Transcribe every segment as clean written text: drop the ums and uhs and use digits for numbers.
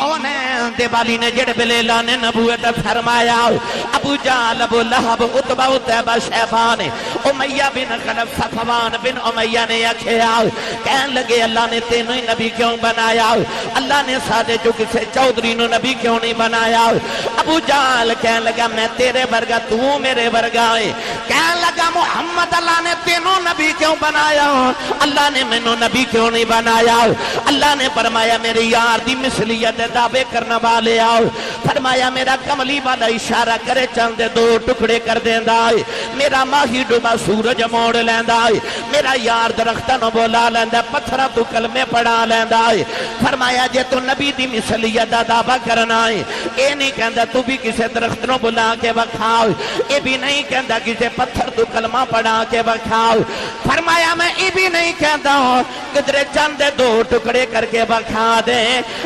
کونین دے والی نے جڑ بلیلہ نے نبوت فرمایا ابو جہل ابو لہب عتبہ عتیبہ شیبان امیہ بن خلف صفوان بن امیہ نے اکھیا کہن لگے اللہ نے تینوں ہی نبی کیوں بنایا اللہ نے سادے جو کسے چودری نو نبی کیوں نہیں بنایا ابو جہل کہن لگا میں تیرے ورگا تو میرے ورگا ہے کہن لگا محمد اللہ نے تینوں نبی کیوں بنایا اللہ نے میں نبی کیوں نہیں بنایا اللہ نے فرمایا میرے یار دی مثلیت دعوے کرنا والے آؤ فرمایا میرا کملی والا اشارہ کرے چند دو ٹکڑے کر دیندہ ہے میرا ماہی ڈوبا سورج موڑ لیندہ ہے میرا یار درختانوں بولا لیندہ پتھرہ تو کلمے پڑھا لیندہ ہے فرمایا جے تو نبی دی مثلیت دعوے کرنا ہے اے نہیں کہندہ تو بھی کسے درختانوں بلا کے بکھاؤ اے بھی نہیں کہندہ کسے پتھر تو کلمہ پڑھا کے بکھاؤ فرمایا میں اے بھی نہیں کہندہ ہوں کدرے چند دو ٹکڑے کر کے بکھا دے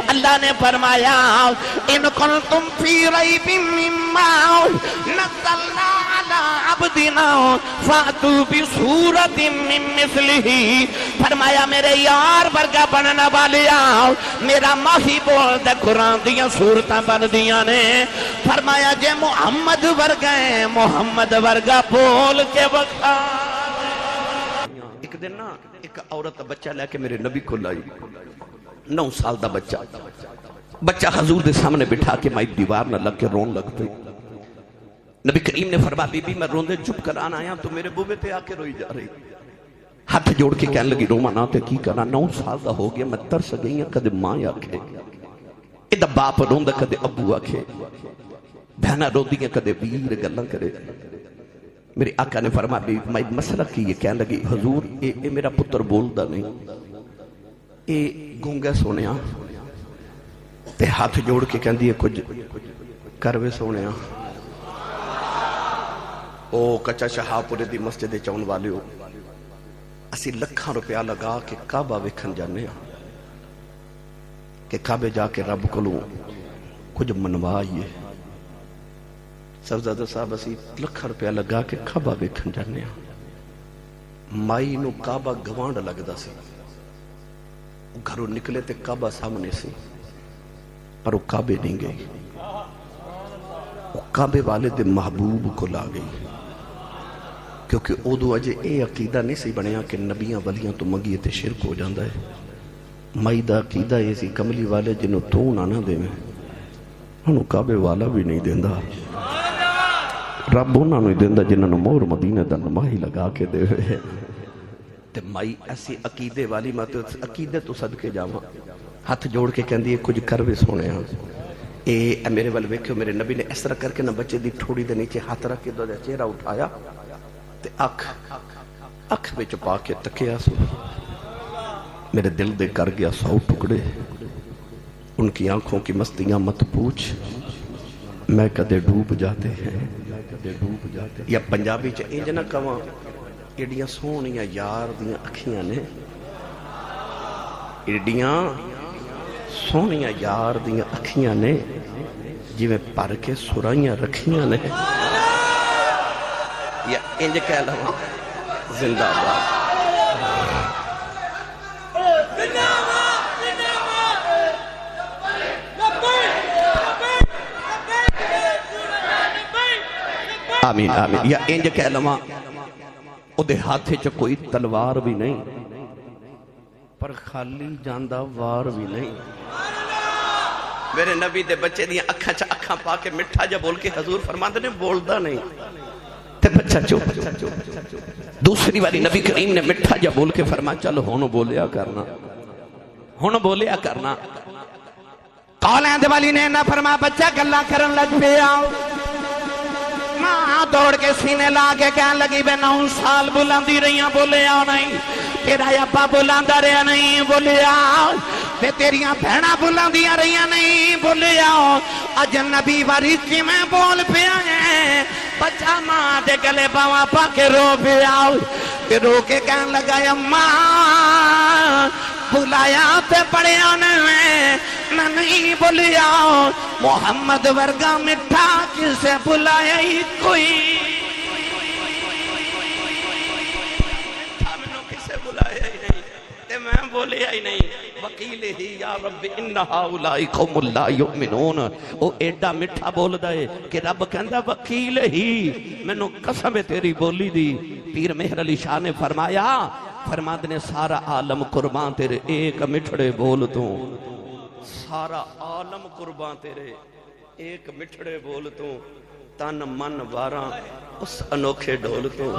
اللہ نے فرمایا ان کنتم فی ریب مما نزلنا علی عبدنا فاتو بصورت من مثلہ فرمایا میرے یار ورگا بننا والے آؤ میرا ماہی بول دے قرآن دیاں صورتاں بن دیاں نے فرمایا جے محمد ورگا ہے محمد ورگا بول کے بکھا ایک دن نا ایک عورت بچہ لے کے میرے نبی کو لائی 9 سال دا بچہ حضور دے سامنے بٹھا کے مائی دیوار نہ لگ کے رون لگ پئی نبی کریم نے فرما بی بی میں رون دے چپ کران آیا تو میرے بوبے پہ آکے روئی جا رہی ہاتھ جوڑ کے کہنے لگی روما نہ تے کی کرنا 9 سال دا ہو گیا میں ترس گئی ہیں کدے ماں آکھے ادھا باپ رون دے کدے ابو آکھے بہنہ رو دیاں کدے ویر گلہ کرے میرے آقا نے فرما بی میں مسئلہ کی یہ کہنے لگی حضور اے میرا پتر بول دا نہیں اے گونگا سونیا تے ہاتھ جوڑ کے کہن دیئے کچھ کروے سونیا او کچا شہاپورے دی مسجد چون والے ہو اسی لکھاں روپیہ لگا کہ کعبہ وکھن جانے کہ کعبے جا کے رب کو لوں کچھ منوائیے صاحبزادہ صاحب اسی لکھاں روپیہ لگا کہ کعبہ وکھن جانے مائی نو کعبہ گوانڈ لگ دا سی گھروں نکلے تے کعبہ سامنے سی پر وہ کعبے نہیں گئی وہ کعبے والے دے محبوب کو لا گئی کیونکہ او دو اجے اے عقیدہ نہیں سی بنیا کہ نبیاں ولیاں تو منگیے تے شرک ہو جاندہ ہے مائی دا عقیدہ یہ سی کملی والے جنہوں تو نانا دے میں انہوں کعبے والا بھی نہیں دیندہ رب انہوں نہیں دیندہ جنہوں مور مدینہ دا نماہی لگا کے دے ہوئے تے مائی ایسی عقیدے والی ماں عقیدے تو صدقے جاواں ہاتھ جوڑ کے کہن دیئے کچھ کروے سونے ہیں اے میرے والے ویکھو میرے نبی نے اس طرح کر کے نہ بچے دی تھوڑی دے نیچے ہاتھ رکھ کے دو دے چہرہ اٹھایا تے اکھ میں چپا کے تکیا سو میرے دل دے کر گیا 100 ٹکڑے ان کی آنکھوں کی مستیاں مت پوچھ میں کدے ڈوب جاتے ہیں یا پنجابی چاہ انج نہ کہاں ایڈیاں سونیاں یار دیاں اکھیاں نے ایڈیاں سونیاں یار دیاں اکھیاں نے جی میں پر کے سرائیاں رکھیاں نے یا انج کہہ لہا زندہ بات آمین آمین یا انج کہہ لہا او دے ہاتھے چا کوئی تلوار بھی نہیں پر خالی جاندہ وار بھی نہیں میرے نبی دے بچے دیاں اکھاں چا اکھاں پا کے مٹھا جا بول کے حضور فرماندے نے بولدہ نہیں تے بچہ چوپ دوسری والی نبی کریم نے مٹھا جا بول کے فرما چلو ہونو بولیا کرنا کالیں دے والی نے نہ فرما بچہ گلہ کرن لگ پہ آؤ ماں دوڑ کے سینے لاغے کہن لگی بے 9 سال بلاندی رہیاں بولے آؤ نہیں تیرا ابا بلاندہ رہا نہیں بولے آؤ بے تیریاں بہنہ بلاندیاں رہیاں نہیں بولے آؤ اجنبی واری کی میں بول پہ آئے بچہ ماں دے گلے باواں پا کے رو پہ آؤ کہ رو کے کہن لگا ماں بلایا تے پڑے آنے میں نہیں بولیا محمد ورگا مٹھا کسے بلایا ہی کوئی مٹھا منو کسے بلایا ہی نہیں تے میں بولیا ہی نہیں وکیل ہی یا رب ان ہؤلاء قوم لا یؤمنون او ایڈا میٹھا بول دے کہ رب کہندا وکیل ہی مینوں قسم ہے تیری بولی دی پیر مہر علی شاہ نے فرمایا فرماتے نے سارا عالم قربان تیرے ایک مٹھڑے بول تو سارا عالم قربان تیرے ایک مٹھڑے بول تو تن من واراں اس انوکھے ڈول تو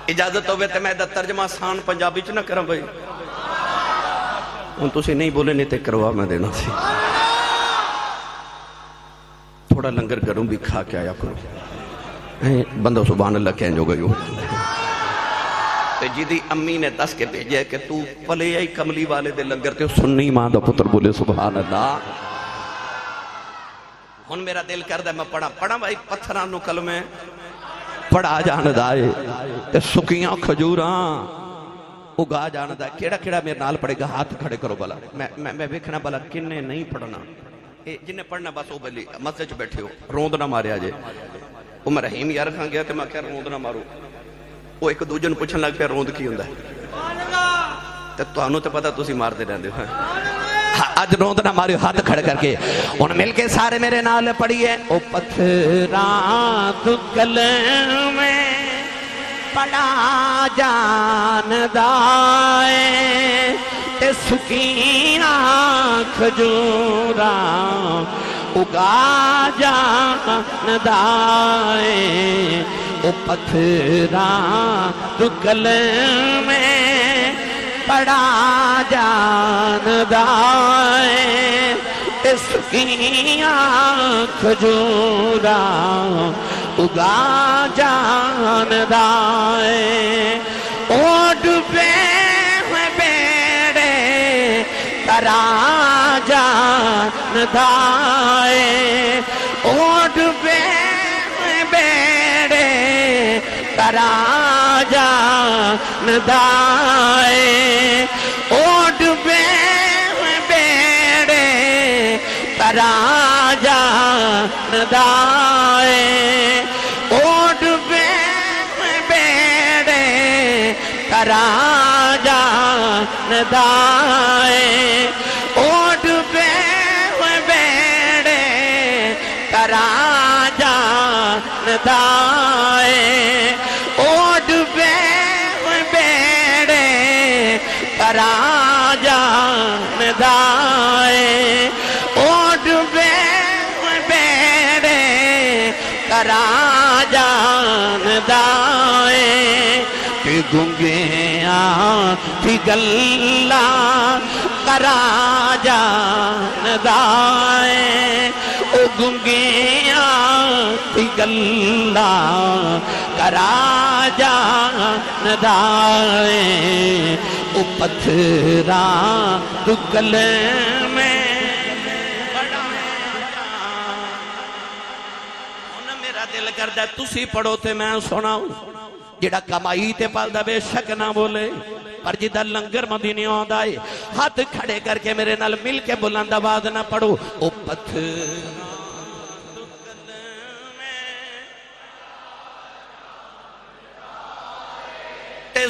اجازت ہوئے تے میں دا ترجمہ آسان پنجابی چ نہ کراں بھائی ہن تسی نہیں بولے نہیں تے کروا میں دینا سی تھوڑا لنگر گھروں بھی کھا کے آیا کرو بندہ سبحان اللہ کہن جو گئی ہو جیدی امی نے دس کے بھیجے کہ تو پلے آئی کملی والے دے لنگر تے سننی ماں دا پتر بولے سبحان اللہ ہن میرا دل کردہ میں پڑھا بھائی پتھرانو کلمے پڑھا جان دائے تے سکیاں کھجوراں اگا جان دائے کیڑا میرے نال پڑھے گا ہاتھ کھڑے کرو بلا میں بیکھنا بلا کنے نہیں پڑھنا جنہیں پڑھنا بس وہ بلی مسجد بیٹھے ہو روند نہ مارے آجے وہ میں رحیم یار کھان گیا تے میں کہا روند نہ مارو وہ ایک دوجن پوچھن لگ پیا روند کی ہوندہ ہے تے تو آنو تے پتا تسی مار دے رہندے ہو آج روند نہ ماری ہاتھ کھڑ کر کے ان مل کے سارے میرے نال پڑھیے او پتھران تو کلمے پڑھا جان دائے تے سکیاں کھجوراں اگا جان دائے او پتھران تو کلمے پڑھا جان دائے سکیاں کھجوراں اگا جان دائے او ڈبے ہوئے بیڑے ترا جان دائے او ڈبے ہوئے بیڑے ترا جان دائے او ڈبے ہوئے بیڑے ترا جان دائے او ڈبے ہوئے بیڑے ترا جان دائے او ڈبے ہوئے بیڑے ترا جان دائے او ڈبے ہوئے بیڑے ترا جان دائے او ڈبے ہوئے بیڑے ترا جان دائے کہ گنگیاں تھی گلہ کرا جان دائے او گنگیاں تھی گلہ کرا جان دائے او پتھران تو کلمے پڑھا جان میرا دل کردہ تسی پڑھو تے میں سناؤں جڑا کمائی تے پالدہ بے شک نہ بولے پر جدہ لنگر مدینی آدھا ہے ہاتھ کھڑے کر کے میرے نال مل کے بلند آواز نہ پڑھو او پتھران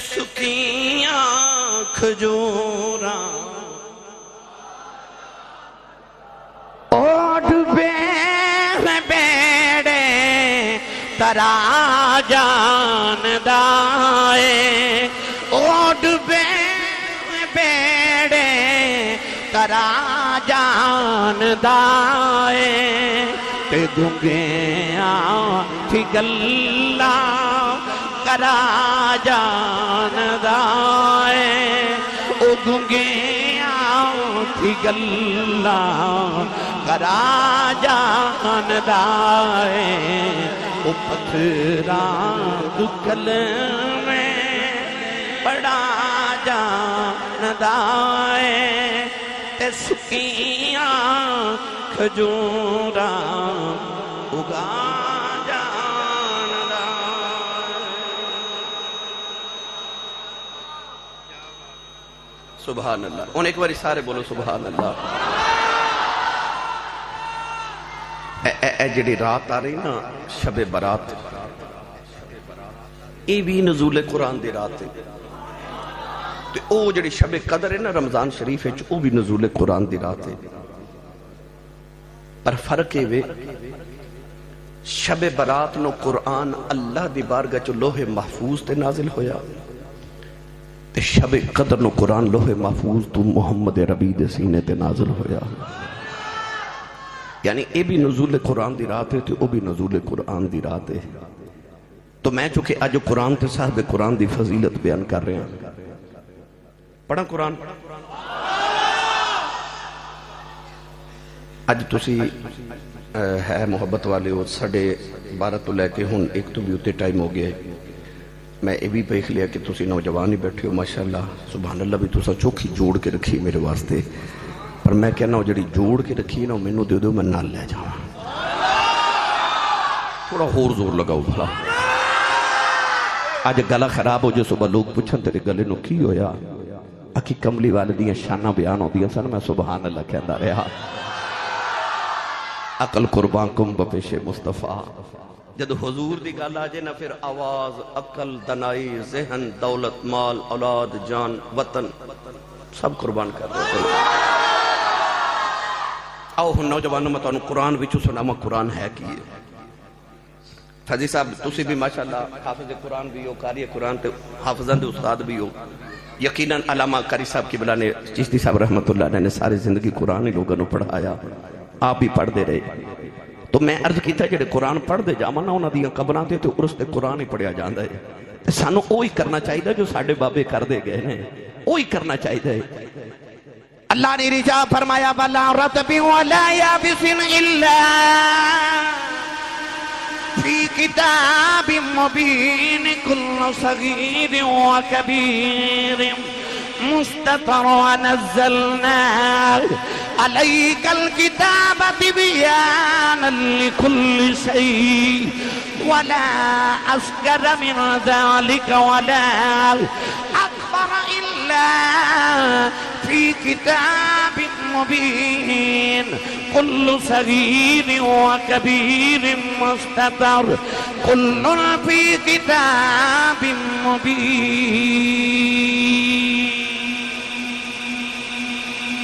سکیاں کھجوراں او ڈبے ہوئے بیڑے ترا جان دائے او ڈبے ہوئے بیڑے ترا جان دائے تے گنگیاں تھی گلہ کرا جان دائے او گنگیاں تھی گلہ کرا جان دائے او پتھران تو کلمے پڑھا جان دائے تے سکیاں کھجوراں اگا جان دائے سبحان اللہ ان ایک باری سارے بولو سبحان اللہ اے جڑی رات آ رہی نا شب برات ای بھی نزول قرآن دی رات ہے تے او جڑی شب قدر ہے نا رمضان شریف ہے او بھی نزول قرآن دی رات ہے، پر فرق ہے وے شب برات نو قرآن اللہ دی بارگاہ چو لوح محفوظ تے نازل ہویا، تے شب قدر نو قرآن لوح محفوظ تو محمد ربی دے سینے تے نازل ہویا، یعنی اے بھی نزول قرآن دی رات ہے تے او بھی نزول قرآن دی رات ہے۔ تو میں چونکہ آج قرآن تے صاحب قرآن دی فضیلت بیان کر رہے ہیں، پڑھا قرآن اج تسی ہے محبت والے ہو، 12:30 تو لے کے ہن 1 تو بھی اتے ٹائم ہو گیا ہے۔ میں یہ بھی دیکھ لیا کہ تسی نوجوان ہی بیٹھے ہو، ماشاءاللہ سبحان اللہ بھی تسا چوکھی جوڑ کے رکھی میرے واسطے، پر میں کہنا ہوں جڑی جوڑ کے رکھی نا مینوں دے دو، میں نال لے جاؤں، تھوڑا ہور زور لگاؤ بھلا۔ آج گلا خراب ہو جو صبح لوگ پوچھن تیرے گلے نو کی ہویا، اکی کملی والدیاں شانہ بیان ہو دیا سن، میں سبحان اللہ کہندا رہا۔ عقل قربان کم بپیش مصطفیٰ، جد حضور دی گل آجے نا پھر آواز، عقل، دنائی، ذہن، دولت، مال، اولاد، جان، وطن سب قربان کر رہے ہیں۔ آؤ ہن نوجوانوں میں تو قرآن وچوں سناواں قرآن ہے کی ہے۔ فضی صاحب تسی بھی ماشاءاللہ حافظ قرآن بھی ہو، قاری قرآن تے حافظان دے استاد بھی ہو، یقیناً علامہ قاری صاحب کی بلا نے چشتی صاحب رحمت اللہ علیہ نے ساری زندگی قرآن ہی لوگوں نے پڑھایا، آپ بھی پڑھ دے رہے۔ تو میں عرض کیتا ہے جڑے قرآن پڑھ دے جاواں نا انہاں دیاں قبراں تے تے عرس تے قرآن ہی پڑھیا جاندا ہے، تے سانوں وہی کرنا چاہیے جو ساڈے بابے کر دے گئے نے، وہی کرنا چاہیے۔ اللہ نے رجا فرمایا وَلَا رَطْبٍ وَلَا يَابِسٍ إِلَّا فِي كِتَابٍ مُّبِينٍ كُلُّ صَغِيرٍ وَكَبِيرٍ مُسْتَطَرٌ وَنَزَّلْنَا عَلَيْكَ الْكِتَابَ تِبْيَانًا لِكُلِّ شَيْءٍ وَلَا أَصْغَرَ مِنْ ذَلِكَ وَلَا أَكْبَرَ إِلَّا فِي كِتَابٍ مُّبِينٍ كُلُّ صَغِيرٍ وَكَبِيرٍ مُسْتَطَرٌ كُلٌّ فِي كِتَابٍ مُّبِينٍ۔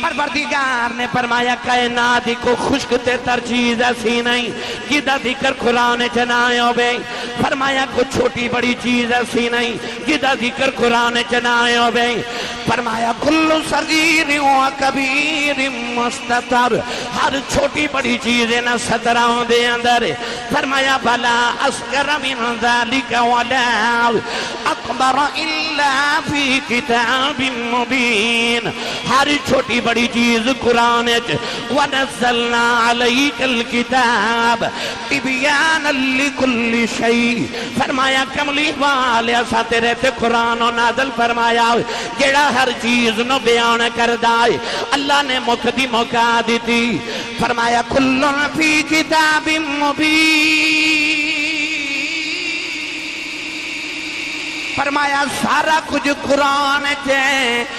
پروردگار نے فرمایا کائنات کو خشک تے تر چیز ایسی نہیں جدا ذکر قرآن چنائے ہوئے، فرمایا کو چھوٹی بڑی چیز ایسی نہیں جدا ذکر قرآن چنائے ہوئے، فرمایا کل صغیر و کبیر مستطر، ہر چھوٹی بڑی چیز نا ستراں دے اندر، فرمایا بلا اصغر من ذالک ولا اکبر الا فی کتاب مبین، ہر چھوٹی بڑی چیز قرآن وَنَزَّلْنَا عَلَيْكَ الْكِتَابَ تِبْيَانًا لِكُلِّ شَيْءٍ، فرمایا کملی والے ساتھ رہتے قرآن و نازل فرمایا جڑا ہر چیز نو بیان کردائے، اللہ نے مقدی موقع دیتی، فرمایا کُلٌّ فِي کتاب مبین، فرمایا سارا کچھ قرآن چے